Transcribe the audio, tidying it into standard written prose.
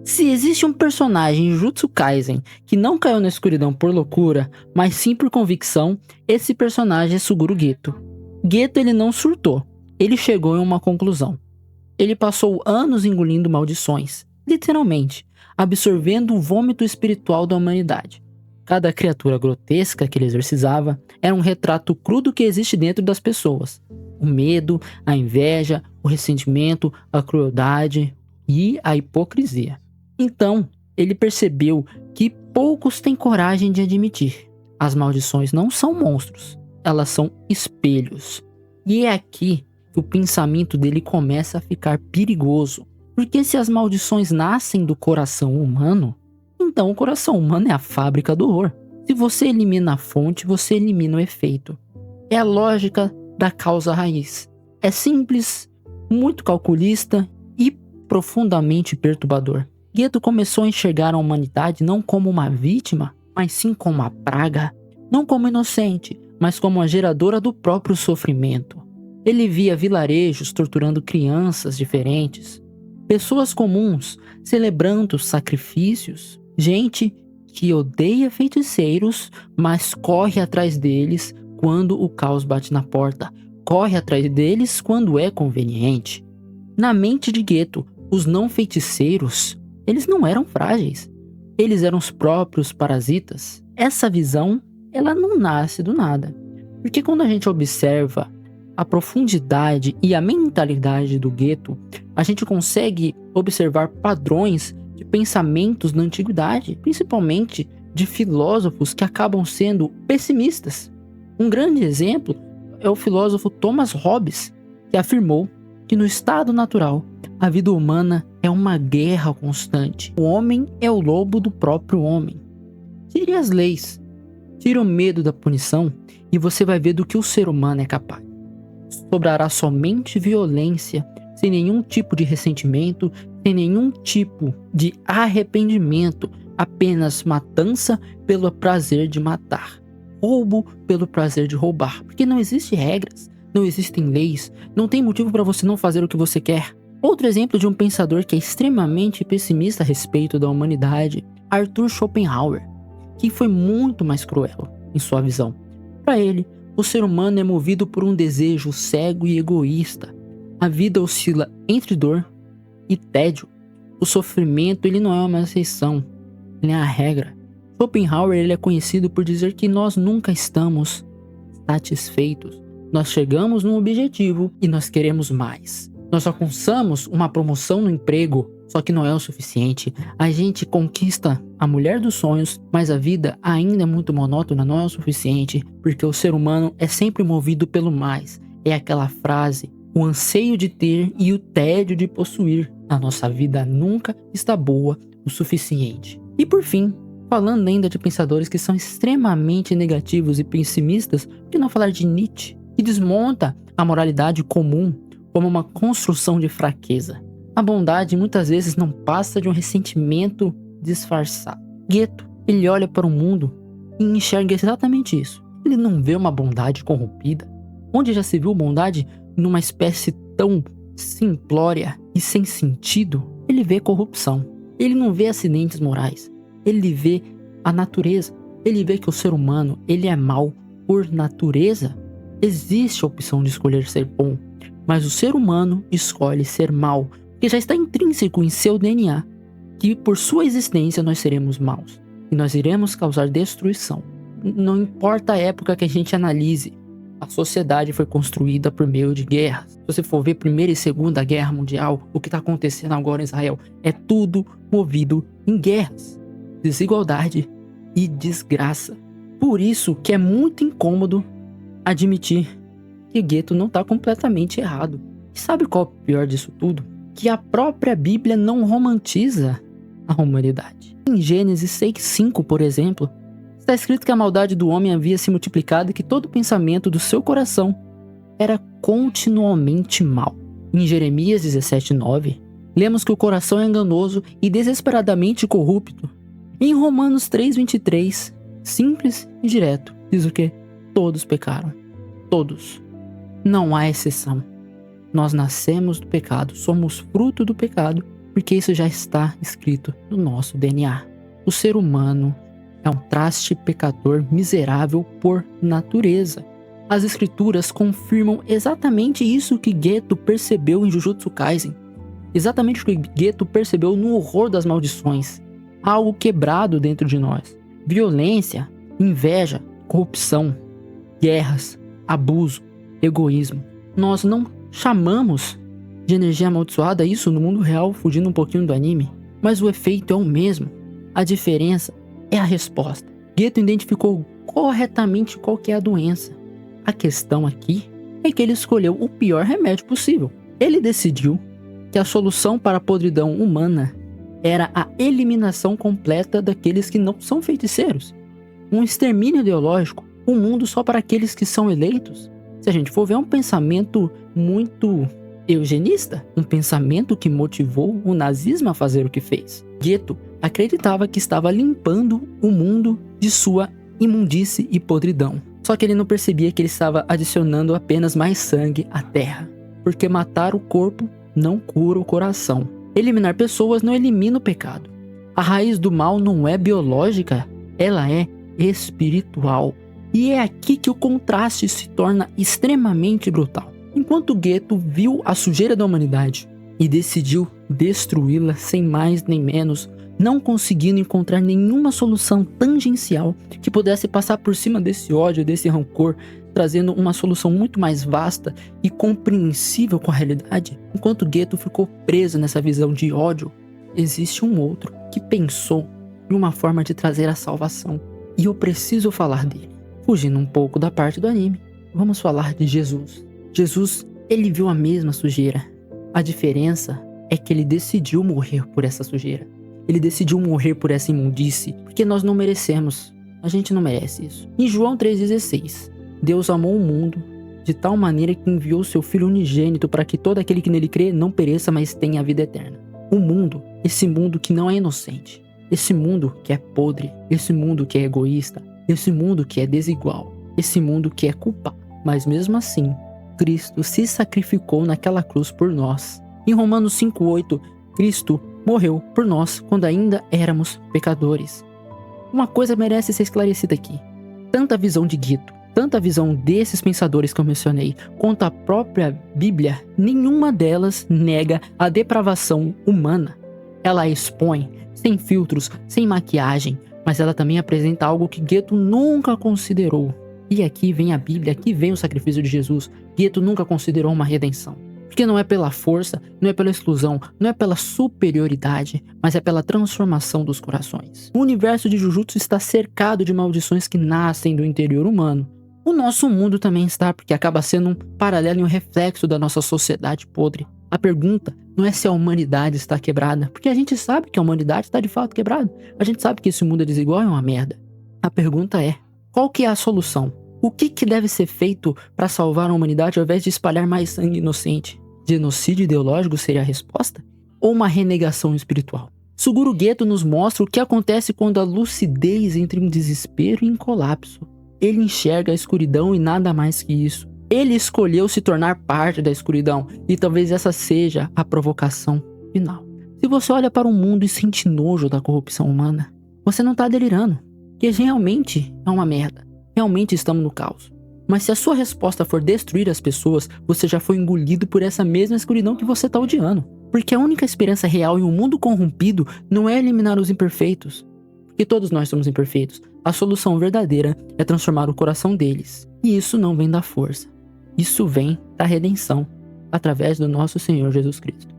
Se existe um personagem em Jujutsu Kaisen que não caiu na escuridão por loucura, mas sim por convicção, esse personagem é Suguru Geto. Geto ele não surtou, ele chegou em uma conclusão. Ele passou anos engolindo maldições, literalmente, absorvendo o vômito espiritual da humanidade. Cada criatura grotesca que ele exorcizava era um retrato cru do que existe dentro das pessoas. O medo, a inveja, o ressentimento, a crueldade e a hipocrisia. Então, ele percebeu que poucos têm coragem de admitir. As maldições não são monstros, elas são espelhos. E é aqui que o pensamento dele começa a ficar perigoso. Porque se as maldições nascem do coração humano, então o coração humano é a fábrica do horror. Se você elimina a fonte, você elimina o efeito. É a lógica da causa raiz. É simples, muito calculista e profundamente perturbador. Geto começou a enxergar a humanidade não como uma vítima, mas sim como uma praga. Não como inocente, mas como a geradora do próprio sofrimento. Ele via vilarejos torturando crianças diferentes, pessoas comuns celebrando sacrifícios, gente que odeia feiticeiros, mas corre atrás deles quando o caos bate na porta, corre atrás deles quando é conveniente. Na mente de Geto, os não feiticeiros, eles não eram frágeis, eles eram os próprios parasitas. Essa visão, ela não nasce do nada, porque quando a gente observa a profundidade e a mentalidade do Geto, a gente consegue observar padrões de pensamentos na antiguidade, principalmente de filósofos que acabam sendo pessimistas. Um grande exemplo é o filósofo Thomas Hobbes, que afirmou que no estado natural, a vida humana é uma guerra constante. O homem é o lobo do próprio homem. Tire as leis, tire o medo da punição e você vai ver do que o ser humano é capaz. Sobrará somente violência, sem nenhum tipo de ressentimento, sem nenhum tipo de arrependimento, apenas matança pelo prazer de matar, roubo pelo prazer de roubar, porque não existem regras, não existem leis, não tem motivo para você não fazer o que você quer. Outro exemplo de um pensador que é extremamente pessimista a respeito da humanidade, Arthur Schopenhauer, que foi muito mais cruel em sua visão. Para ele, o ser humano é movido por um desejo cego e egoísta. A vida oscila entre dor e tédio. O sofrimento ele não é uma exceção, ele é a regra. Schopenhauer ele é conhecido por dizer que nós nunca estamos satisfeitos. Nós chegamos num objetivo e nós queremos mais. Nós alcançamos uma promoção no emprego, só que não é o suficiente. A gente conquista a mulher dos sonhos, mas a vida ainda é muito monótona, não é o suficiente, porque o ser humano é sempre movido pelo mais. É aquela frase, o anseio de ter e o tédio de possuir. A nossa vida nunca está boa o suficiente. E por fim, falando ainda de pensadores que são extremamente negativos e pessimistas, por que não falar de Nietzsche, que desmonta a moralidade comum como uma construção de fraqueza. A bondade muitas vezes não passa de um ressentimento disfarçado. Geto, ele olha para o mundo e enxerga exatamente isso. Ele não vê uma bondade corrompida. Onde já se viu bondade numa espécie tão simplória e sem sentido? Ele vê corrupção. Ele não vê acidentes morais. Ele vê a natureza. Ele vê que o ser humano, ele é mau por natureza. Existe a opção de escolher ser bom, mas o ser humano escolhe ser mau, porque já está intrínseco em seu DNA, que por sua existência nós seremos maus, e nós iremos causar destruição. Não importa a época que a gente analise, a sociedade foi construída por meio de guerras. Se você for ver Primeira e Segunda Guerra Mundial, o que está acontecendo agora em Israel, é tudo movido em guerras, desigualdade e desgraça. Por isso que é muito incômodo admitir que Geto não está completamente errado. E sabe qual é o pior disso tudo? Que a própria Bíblia não romantiza a humanidade. Em Gênesis 6:5, por exemplo, está escrito que a maldade do homem havia se multiplicado e que todo pensamento do seu coração era continuamente mau. Em Jeremias 17:9, lemos que o coração é enganoso e desesperadamente corrupto. Em Romanos 3:23, simples e direto, diz o quê? Todos pecaram. Todos. Não há exceção. Nós nascemos do pecado, somos fruto do pecado Porque isso já está escrito no nosso DNA. O ser humano é um traste pecador miserável por natureza. As escrituras confirmam exatamente isso que Geto percebeu em Jujutsu Kaisen. Exatamente o que Geto percebeu no horror das maldições. Algo quebrado dentro de nós. Violência, inveja, corrupção, guerras, abuso, egoísmo. Nós não chamamos de energia amaldiçoada isso no mundo real, fugindo um pouquinho do anime, mas o efeito é o mesmo. A diferença é a resposta. Geto identificou corretamente qual que é a doença. A questão aqui é que ele escolheu o pior remédio possível. Ele decidiu que a solução para a podridão humana era a eliminação completa daqueles que não são feiticeiros. Um extermínio ideológico, um mundo só para aqueles que são eleitos. Se a gente for ver, é um pensamento muito eugenista, um pensamento que motivou o nazismo a fazer o que fez. Geto acreditava que estava limpando o mundo de sua imundície e podridão. Só que ele não percebia que ele estava adicionando apenas mais sangue à terra. Porque matar o corpo não cura o coração. Eliminar pessoas não elimina o pecado. A raiz do mal não é biológica, ela é espiritual. E é aqui que o contraste se torna extremamente brutal. Enquanto Geto viu a sujeira da humanidade e decidiu destruí-la sem mais nem menos, não conseguindo encontrar nenhuma solução tangencial que pudesse passar por cima desse ódio, desse rancor, trazendo uma solução muito mais vasta e compreensível com a realidade. Enquanto Geto ficou preso nessa visão de ódio, existe um outro que pensou em uma forma de trazer a salvação. E eu preciso falar dele. Fugindo um pouco da parte do anime, vamos falar de Jesus. Jesus, ele viu a mesma sujeira. A diferença é que ele decidiu morrer por essa sujeira. Ele decidiu morrer por essa imundície, porque nós não merecemos. A gente não merece isso. Em João 3,16, Deus amou o mundo de tal maneira que enviou seu Filho unigênito para que todo aquele que nele crê não pereça, mas tenha a vida eterna. O mundo, esse mundo que não é inocente, esse mundo que é podre, esse mundo que é egoísta, esse mundo que é desigual, esse mundo que é culpado. Mas mesmo assim, Cristo se sacrificou naquela cruz por nós. Em Romanos 5,8, Cristo morreu por nós quando ainda éramos pecadores. Uma coisa merece ser esclarecida aqui. Tanto a visão de Geto, tanto a visão desses pensadores que eu mencionei, quanto a própria Bíblia, nenhuma delas nega a depravação humana. Ela expõe, sem filtros, sem maquiagem, mas ela também apresenta algo que Geto nunca considerou. E aqui vem a Bíblia, aqui vem o sacrifício de Jesus. Geto nunca considerou uma redenção. Porque não é pela força, não é pela exclusão, não é pela superioridade, mas é pela transformação dos corações. O universo de Jujutsu está cercado de maldições que nascem do interior humano. O nosso mundo também está, porque acaba sendo um paralelo e um reflexo da nossa sociedade podre. A pergunta não é se a humanidade está quebrada, porque a gente sabe que a humanidade está de fato quebrada. A gente sabe que esse mundo é desigual e é uma merda. A pergunta é, qual que é a solução? O que deve ser feito para salvar a humanidade ao invés de espalhar mais sangue inocente? Genocídio ideológico seria a resposta? Ou uma renegação espiritual? Suguru Geto nos mostra o que acontece quando a lucidez entra em desespero e em colapso. Ele enxerga a escuridão e nada mais que isso. Ele escolheu se tornar parte da escuridão, e talvez essa seja a provocação final. Se você olha para o mundo e sente nojo da corrupção humana, você não está delirando, que realmente é uma merda. Realmente estamos no caos. Mas se a sua resposta for destruir as pessoas, você já foi engolido por essa mesma escuridão que você está odiando. Porque a única esperança real em um mundo corrompido não é eliminar os imperfeitos. Porque todos nós somos imperfeitos. A solução verdadeira é transformar o coração deles. E isso não vem da força. Isso vem da redenção, através do nosso Senhor Jesus Cristo.